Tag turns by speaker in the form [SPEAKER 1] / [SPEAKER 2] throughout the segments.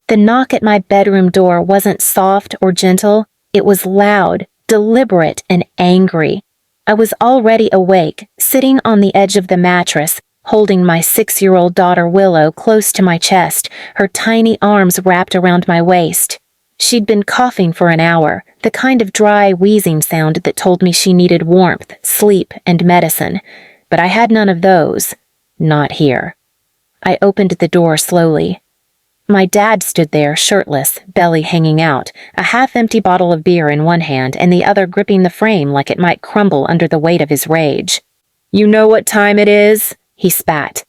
[SPEAKER 1] The knock at my bedroom door wasn't soft or gentle. It was loud, deliberate, and angry. I was already awake, sitting on the edge of the mattress, holding my 6-year-old daughter Willow close to my chest, her tiny arms wrapped around my waist. She'd been coughing for an hour, the kind of dry, wheezing sound that told me she needed warmth, sleep, and medicine. But I had none of those. Not here. I opened the door slowly. My dad stood there, shirtless, belly hanging out, a half-empty bottle of beer in one hand and the other gripping the frame like it might crumble under the weight of his rage. "You know what time it is?" he spat.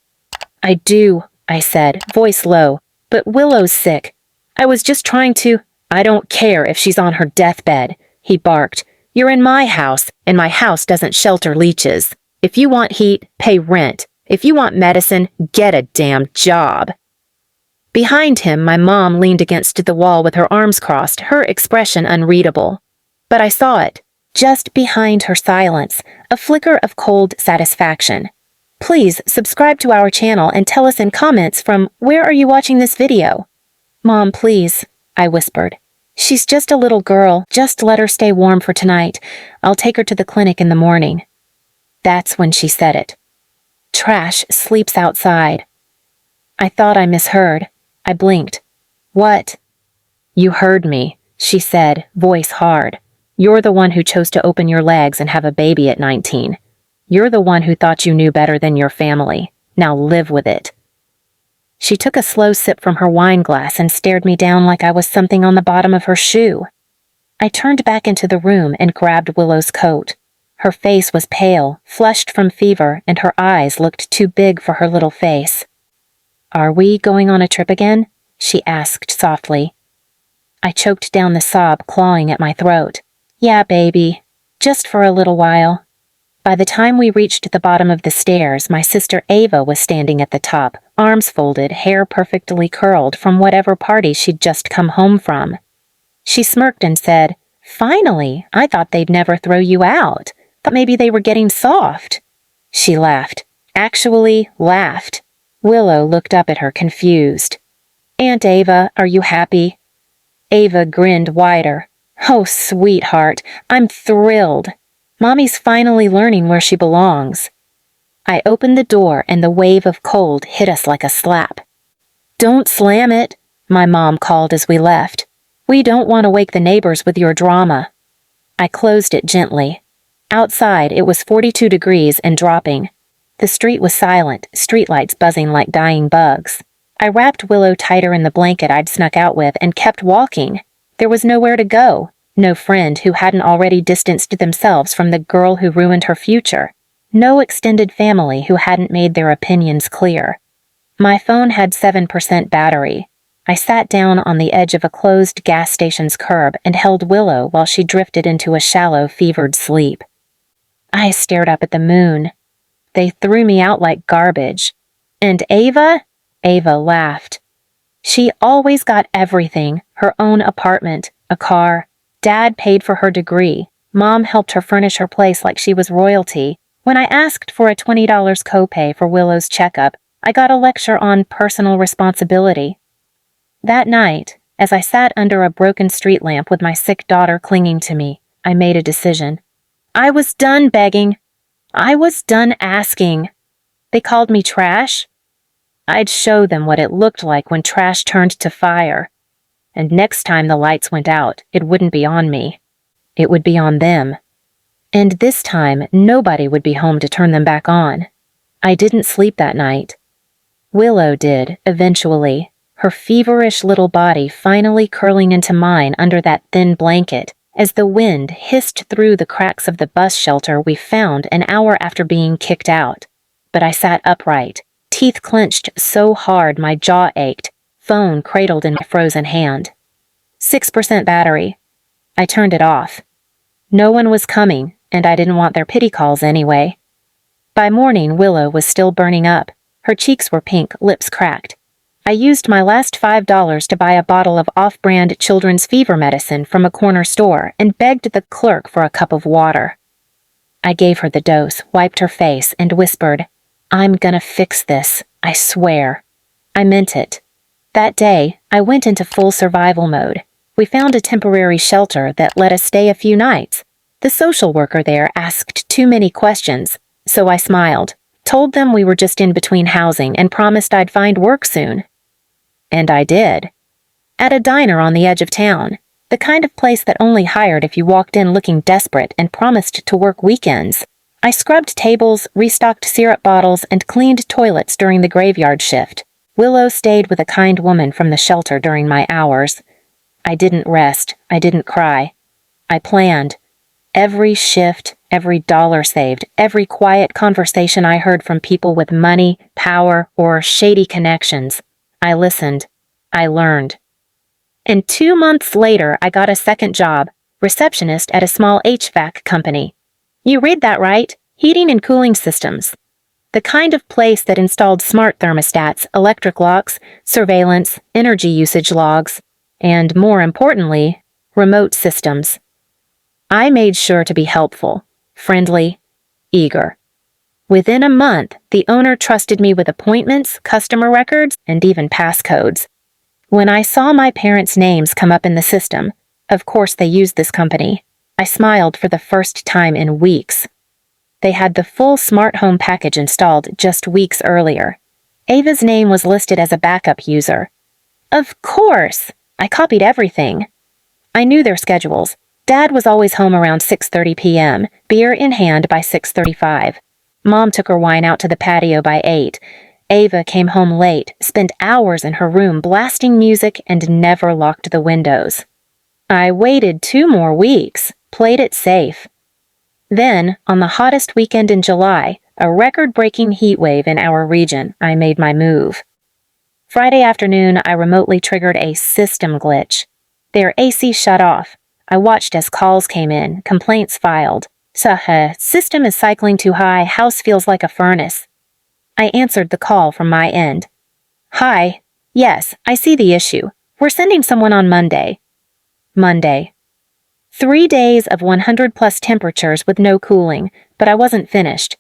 [SPEAKER 1] "I do," I said, voice low, "but Willow's sick. I was just trying to—" "I don't care if she's on her deathbed," he barked. "You're in my house, and my house doesn't shelter leeches. If you want heat, pay rent. If you want medicine, get a damn job." Behind him, my mom leaned against the wall with her arms crossed, her expression unreadable. But I saw it, just behind her silence, a flicker of cold satisfaction. "Please subscribe to our channel and tell us in comments from where are you watching this video?" "Mom, please," I whispered. "She's just a little girl. Just let her stay warm for tonight. I'll take her to the clinic in the morning." That's when she said it. "Trash sleeps outside." I thought I misheard. I blinked. "What?" "You heard me," she said, voice hard. "You're the one who chose to open your legs and have a baby at 19. You're the one who thought you knew better than your family. Now live with it." She took a slow sip from her wine glass and stared me down like I was something on the bottom of her shoe. I turned back into the room and grabbed Willow's coat. Her face was pale, flushed from fever, and her eyes looked too big for her little face. "Are we going on a trip again?" she asked softly. I choked down the sob clawing at my throat. "Yeah, baby. Just for a little while." By the time we reached the bottom of the stairs, my sister Ava was standing at the top, arms folded, hair perfectly curled from whatever party she'd just come home from. She smirked and said, "Finally, I thought they'd never throw you out. Thought maybe they were getting soft." She laughed. Actually laughed. Willow looked up at her, confused. "Aunt Ava, are you happy?" Ava grinned wider. "Oh, sweetheart, I'm thrilled. Mommy's finally learning where she belongs." I opened the door and the wave of cold hit us like a slap. "Don't slam it," my mom called as we left. "We don't want to wake the neighbors with your drama." I closed it gently. Outside, it was 42 degrees and dropping. The street was silent, streetlights buzzing like dying bugs. I wrapped Willow tighter in the blanket I'd snuck out with and kept walking. There was nowhere to go, no friend who hadn't already distanced themselves from the girl who ruined her future, no extended family who hadn't made their opinions clear. My phone had 7% battery. I sat down on the edge of a closed gas station's curb and held Willow while she drifted into a shallow, fevered sleep. I stared up at the moon. They threw me out like garbage. "And Ava?" Ava laughed. "She always got everything, her own apartment, a car. Dad paid for her degree. Mom helped her furnish her place like she was royalty. When I asked for a $20 copay for Willow's checkup, I got a lecture on personal responsibility." That night, as I sat under a broken street lamp with my sick daughter clinging to me, I made a decision. I was done begging. I was done asking. They called me trash. I'd show them what it looked like when trash turned to fire. And next time the lights went out, it wouldn't be on me. It would be on them. And this time, nobody would be home to turn them back on. I didn't sleep that night. Willow did, eventually, her feverish little body finally curling into mine under that thin blanket, as the wind hissed through the cracks of the bus shelter we found an hour after being kicked out. But I sat upright, teeth clenched so hard my jaw ached, phone cradled in my frozen hand. 6% battery. I turned it off. No one was coming, and I didn't want their pity calls anyway. By morning, Willow was still burning up. Her cheeks were pink, lips cracked. I used my last $5 to buy a bottle of off-brand children's fever medicine from a corner store and begged the clerk for a cup of water. I gave her the dose, wiped her face, and whispered, "I'm gonna fix this, I swear." I meant it. That day, I went into full survival mode. We found a temporary shelter that let us stay a few nights. The social worker there asked too many questions, so I smiled, told them we were just in between housing, and promised I'd find work soon. And I did. At a diner on the edge of town, the kind of place that only hired if you walked in looking desperate and promised to work weekends. I scrubbed tables, restocked syrup bottles, and cleaned toilets during the graveyard shift. Willow stayed with a kind woman from the shelter during my hours. I didn't rest. I didn't cry. I planned. Every shift, every dollar saved, every quiet conversation I heard from people with money, power, or shady connections. I listened. I learned. And 2 months later, I got a second job, receptionist at a small HVAC company. You read that right, heating and cooling systems. The kind of place that installed smart thermostats, electric locks, surveillance, energy usage logs, and more importantly, remote systems. I made sure to be helpful, friendly, eager. Within a month, the owner trusted me with appointments, customer records, and even passcodes. When I saw my parents' names come up in the system, of course they used this company, I smiled for the first time in weeks. They had the full smart home package installed just weeks earlier. Ava's name was listed as a backup user. Of course! I copied everything. I knew their schedules. Dad was always home around 6:30 p.m., beer in hand by 6:35. Mom took her wine out to the patio by 8. Ava came home late, spent hours in her room blasting music, and never locked the windows. I waited 2 more weeks, played it safe. Then, on the hottest weekend in July, a record-breaking heat wave in our region, I made my move. Friday afternoon, I remotely triggered a system glitch. Their AC shut off. I watched as calls came in, complaints filed. System is cycling too high, house feels like a furnace. I answered the call from my end. Hi. Yes, I see the issue. We're sending someone on Monday. Monday. 3 days of 100+ temperatures with no cooling, but I wasn't finished.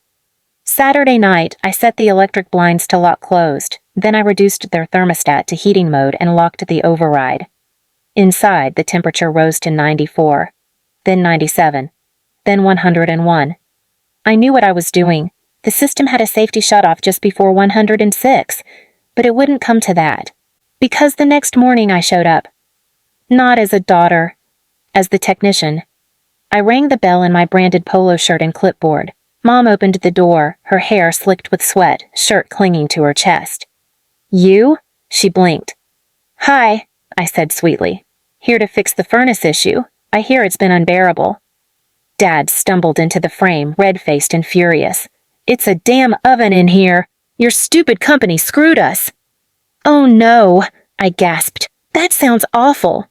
[SPEAKER 1] Saturday night, I set the electric blinds to lock closed. Then I reduced their thermostat to heating mode and locked the override. Inside, the temperature rose to 94, then 97, then 101. I knew what I was doing. The system had a safety shutoff just before 106, but it wouldn't come to that. Because the next morning I showed up. Not as a daughter, as the technician. I rang the bell in my branded polo shirt and clipboard. Mom opened the door, her hair slicked with sweat, shirt clinging to her chest. You? She blinked. Hi, I said sweetly. Here to fix the furnace issue. I hear it's been unbearable. Dad stumbled into the frame, red-faced and furious. It's a damn oven in here. Your stupid company screwed us. Oh no, I gasped. That sounds awful.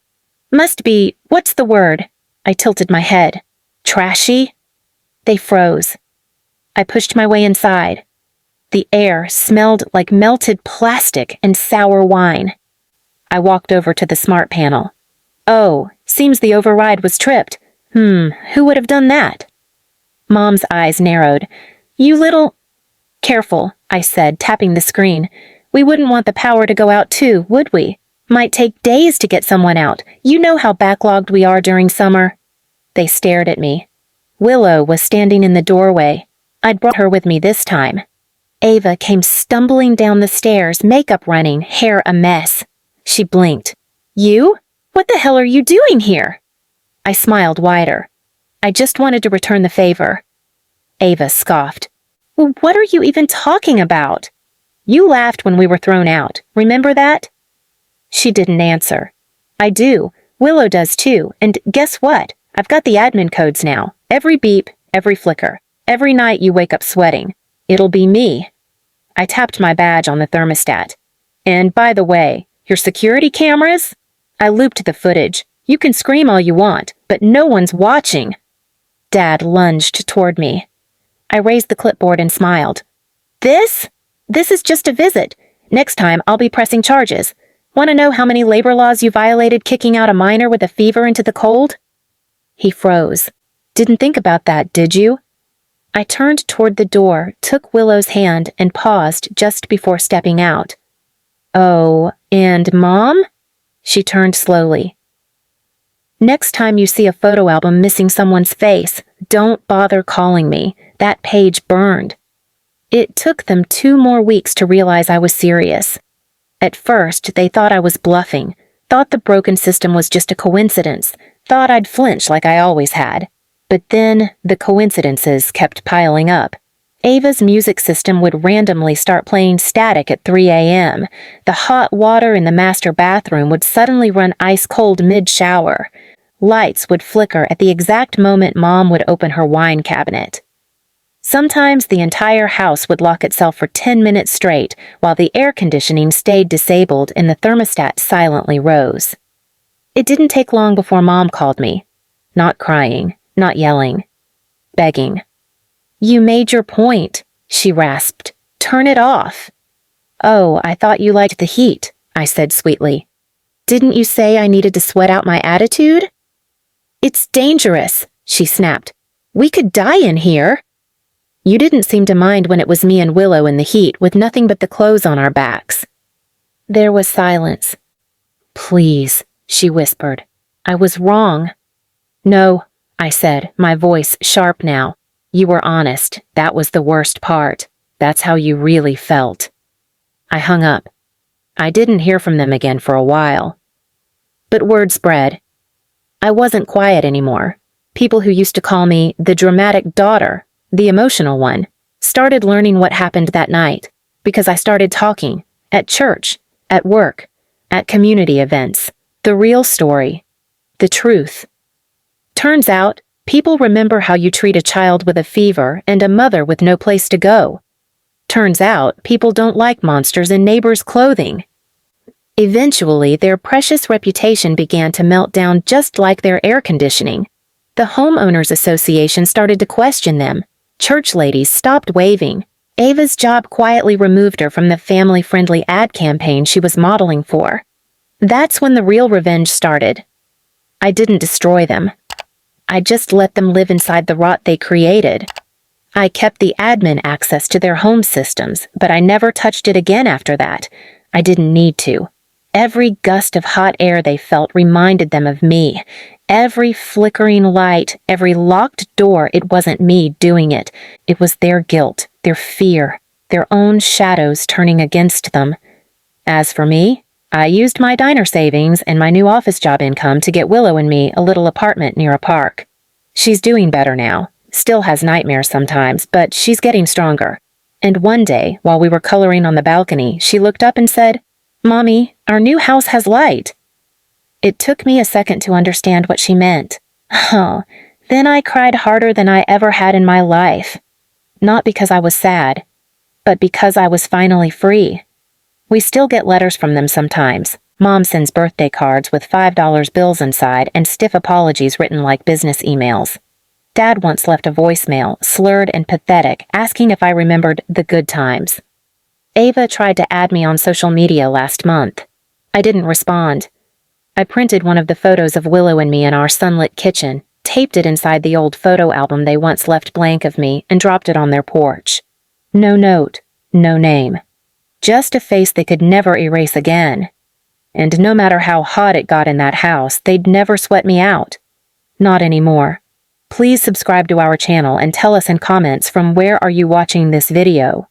[SPEAKER 1] Must be, what's the word? I tilted my head. Trashy? They froze. I pushed my way inside. The air smelled like melted plastic and sour wine. I walked over to the smart panel. Oh, seems the override was tripped. Who would have done that? Mom's eyes narrowed. You little... Careful, I said, tapping the screen. We wouldn't want the power to go out too, would we? Might take days to get someone out. You know how backlogged we are during summer. They stared at me. Willow was standing in the doorway. I'd brought her with me this time. Ava came stumbling down the stairs, makeup running, hair a mess. She blinked. You? What the hell are you doing here? I smiled wider. I just wanted to return the favor. Ava scoffed. What are you even talking about? You laughed when we were thrown out. Remember that? She didn't answer. I do. Willow does too. And guess what? I've got the admin codes now. Every beep, every flicker. Every night you wake up sweating. It'll be me. I tapped my badge on the thermostat. And by the way, your security cameras? I looped the footage. You can scream all you want, but no one's watching. Dad lunged toward me. I raised the clipboard and smiled. This? This is just a visit. Next time I'll be pressing charges. Want to know how many labor laws you violated kicking out a minor with a fever into the cold? He froze. Didn't think about that, did you? I turned toward the door, took Willow's hand, and paused just before stepping out. Oh, and Mom? She turned slowly. Next time you see a photo album missing someone's face, don't bother calling me. That page burned. It took them 2 more weeks to realize I was serious. At first, they thought I was bluffing, thought the broken system was just a coincidence, thought I'd flinch like I always had. But then, the coincidences kept piling up. Ava's music system would randomly start playing static at 3 a.m. The hot water in the master bathroom would suddenly run ice-cold mid-shower. Lights would flicker at the exact moment Mom would open her wine cabinet. Sometimes the entire house would lock itself for 10 minutes straight while the air conditioning stayed disabled and the thermostat silently rose. It didn't take long before Mom called me. Not crying, not yelling. Begging. "You made your point," she rasped. "Turn it off." "Oh, I thought you liked the heat," I said sweetly. "Didn't you say I needed to sweat out my attitude?" "It's dangerous," she snapped. "We could die in here." "You didn't seem to mind when it was me and Willow in the heat with nothing but the clothes on our backs." There was silence. "Please," she whispered. "I was wrong." "No," I said, my voice sharp now. "You were honest. That was the worst part. That's how you really felt." I hung up. I didn't hear from them again for a while. But word spread. I wasn't quiet anymore. People who used to call me the dramatic daughter, the emotional one, started learning what happened that night, because I started talking, at church, at work, at community events, the real story, the truth. Turns out, people remember how you treat a child with a fever and a mother with no place to go. Turns out, people don't like monsters in neighbors' clothing. Eventually, their precious reputation began to melt down just like their air conditioning. The homeowners association started to question them. Church ladies stopped waving. Ava's job quietly removed her from the family-friendly ad campaign she was modeling for. That's when the real revenge started. I didn't destroy them. I just let them live inside the rot they created. I kept the admin access to their home systems, but I never touched it again after that. I didn't need to. Every gust of hot air they felt reminded them of me. Every flickering light, every locked door, it wasn't me doing it. It was their guilt, their fear, their own shadows turning against them. As for me, I used my diner savings and my new office job income to get Willow and me a little apartment near a park. She's doing better now, still has nightmares sometimes, but she's getting stronger. And one day, while we were coloring on the balcony, she looked up and said, "Mommy, our new house has light." It took me a second to understand what she meant. Then I cried harder than I ever had in my life. Not because I was sad, but because I was finally free. We still get letters from them sometimes. Mom sends birthday cards with $5 bills inside and stiff apologies written like business emails. Dad once left a voicemail, slurred and pathetic, asking if I remembered the good times. Ava tried to add me on social media last month. I didn't respond. I printed one of the photos of Willow and me in our sunlit kitchen, taped it inside the old photo album they once left blank of me, and dropped it on their porch. No note, no name. Just a face they could never erase again. And no matter how hot it got in that house, they'd never sweat me out. Not anymore. Please subscribe to our channel and tell us in comments from where are you watching this video.